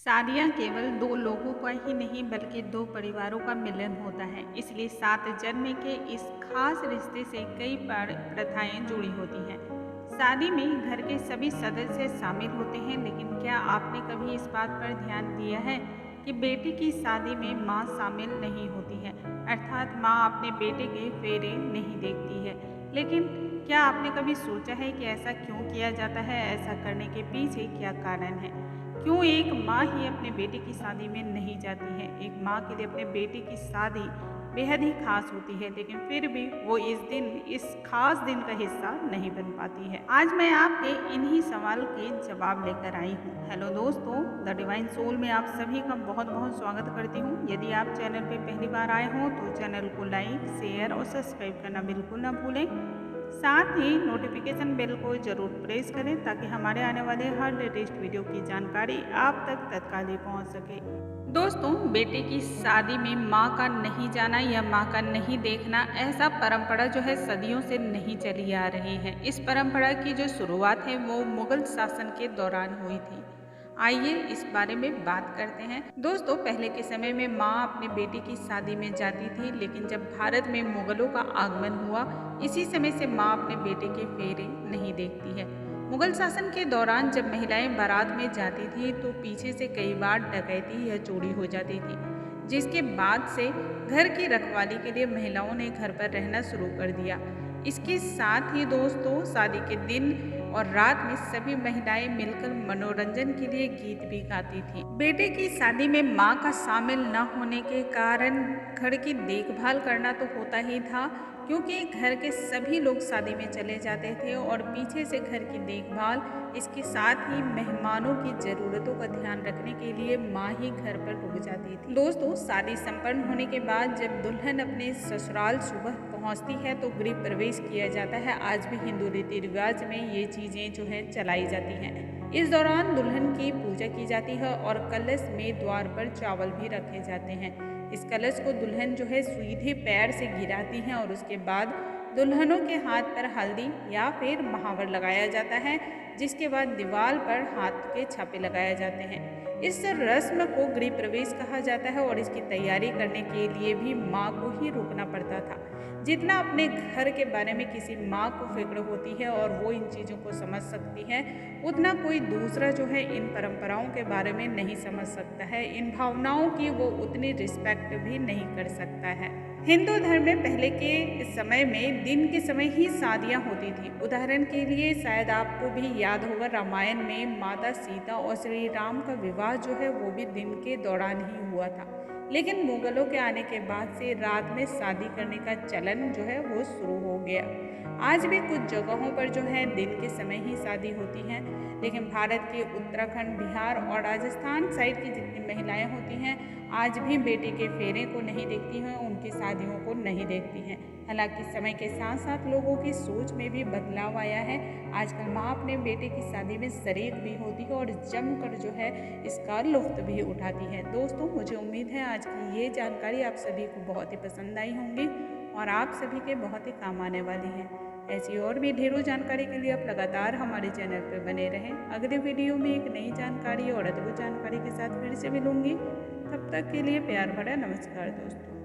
शादियाँ केवल दो लोगों का ही नहीं बल्कि दो परिवारों का मिलन होता है। इसलिए सात जन्म के इस खास रिश्ते से कई प्रथाएं जुड़ी होती हैं। शादी में घर के सभी सदस्य शामिल होते हैं, लेकिन क्या आपने कभी इस बात पर ध्यान दिया है कि बेटे की शादी में माँ शामिल नहीं होती है। अर्थात माँ अपने बेटे के फेरे नहीं देखती है। लेकिन क्या आपने कभी सोचा है कि ऐसा क्यों किया जाता है? ऐसा करने के पीछे क्या कारण है? क्यों एक माँ ही अपने बेटे की शादी में नहीं जाती है? एक माँ के लिए अपने बेटे की शादी बेहद ही खास होती है, लेकिन फिर भी वो इस खास दिन का हिस्सा नहीं बन पाती है। आज मैं आपके इन्हीं सवाल के जवाब लेकर आई हूँ। हेलो दोस्तों, द डिवाइन सोल में आप सभी का बहुत बहुत स्वागत करती हूँ। यदि आप चैनल पे पहली बार आए हों तो चैनल को लाइक, शेयर और सब्सक्राइब करना बिल्कुल ना भूलें। साथ ही नोटिफिकेशन बेल को ज़रूर प्रेस करें ताकि हमारे आने वाले हर लेटेस्ट वीडियो की जानकारी आप तक तत्काल ही पहुंच सके। दोस्तों, बेटे की शादी में मां का नहीं जाना या मां का नहीं देखना, ऐसा परंपरा जो है सदियों से नहीं चली आ रही है। इस परंपरा की जो शुरुआत है वो मुगल शासन के दौरान हुई थी। आइए इस बारे में बात करते हैं। दोस्तों, पहले के समय में माँ अपने बेटे की शादी में जाती थी, लेकिन जब भारत में मुगलों का आगमन हुआ, इसी समय से माँ अपने बेटे के फेरे नहीं देखती है। मुगल शासन के दौरान जब महिलाएं बारात में जाती थी तो पीछे से कई बार डकैती या चोरी हो जाती थी, जिसके बाद से घर की रखवाली के लिए महिलाओं ने घर पर रहना शुरू कर दिया। इसके साथ ही दोस्तों, शादी के दिन और रात में सभी महिलाएं मिलकर मनोरंजन के लिए गीत भी गाती थी। बेटे की शादी में मां का शामिल न होने के कारण घर की देखभाल करना तो होता ही था, क्योंकि घर के सभी लोग शादी में चले जाते थे और पीछे से घर की देखभाल, इसके साथ ही मेहमानों की ज़रूरतों का ध्यान रखने के लिए माँ ही घर पर रुक जाती थी। दोस्तों, शादी संपन्न होने के बाद जब दुल्हन अपने ससुराल सुबह पहुंचती है तो गृह प्रवेश किया जाता है। आज भी हिंदू रीति रिवाज में ये चीज़ें जो है चलाई जाती हैं। इस दौरान दुल्हन की पूजा की जाती है और कलश में द्वार पर चावल भी रखे जाते हैं। इस कलश को दुल्हन जो है सीधे पैर से गिराती हैं और उसके बाद दुल्हनों के हाथ पर हल्दी या फिर महावर लगाया जाता है, जिसके बाद दीवार पर हाथ के छापे लगाए जाते हैं। इस रस्म को गृह प्रवेश कहा जाता है और इसकी तैयारी करने के लिए भी माँ को ही रुकना पड़ता था। जितना अपने घर के बारे में किसी माँ को फिक्र होती है और वो इन चीज़ों को समझ सकती है, उतना कोई दूसरा जो है इन परंपराओं के बारे में नहीं समझ सकता है। इन भावनाओं की वो उतनी रिस्पेक्ट भी नहीं कर सकता है। हिंदू धर्म में पहले के समय में दिन के समय ही शादियां होती थी। उदाहरण के लिए शायद आपको भी याद होगा, रामायण में माता सीता और श्री राम का विवाह जो है वो भी दिन के दौरान ही हुआ था। लेकिन मुगलों के आने के बाद से रात में शादी करने का चलन जो है वो शुरू हो गया। आज भी कुछ जगहों पर जो है दिन के समय ही शादी होती है, लेकिन भारत के उत्तराखंड, बिहार और राजस्थान साइड की जितनी महिलाएं होती हैं आज भी बेटे के फेरे को नहीं देखती हैं, उनकी शादियों को नहीं देखती हैं। हालांकि समय के साथ साथ लोगों की सोच में भी बदलाव आया है। आजकल माँ अपने बेटे की शादी में शरीक भी होती है और जमकर जो है इसका लुत्फ भी उठाती है। दोस्तों, मुझे उम्मीद है आज की ये जानकारी आप सभी को बहुत ही पसंद आई होंगी और आप सभी के बहुत ही काम आने वाली है। ऐसी और भी ढेरों जानकारी के लिए आप लगातार हमारे चैनल पर बने रहें। अगले वीडियो में एक नई जानकारी और अद्भुत जानकारी के साथ फिर से मिलूंगी। तब तक के लिए प्यार भरा नमस्कार दोस्तों।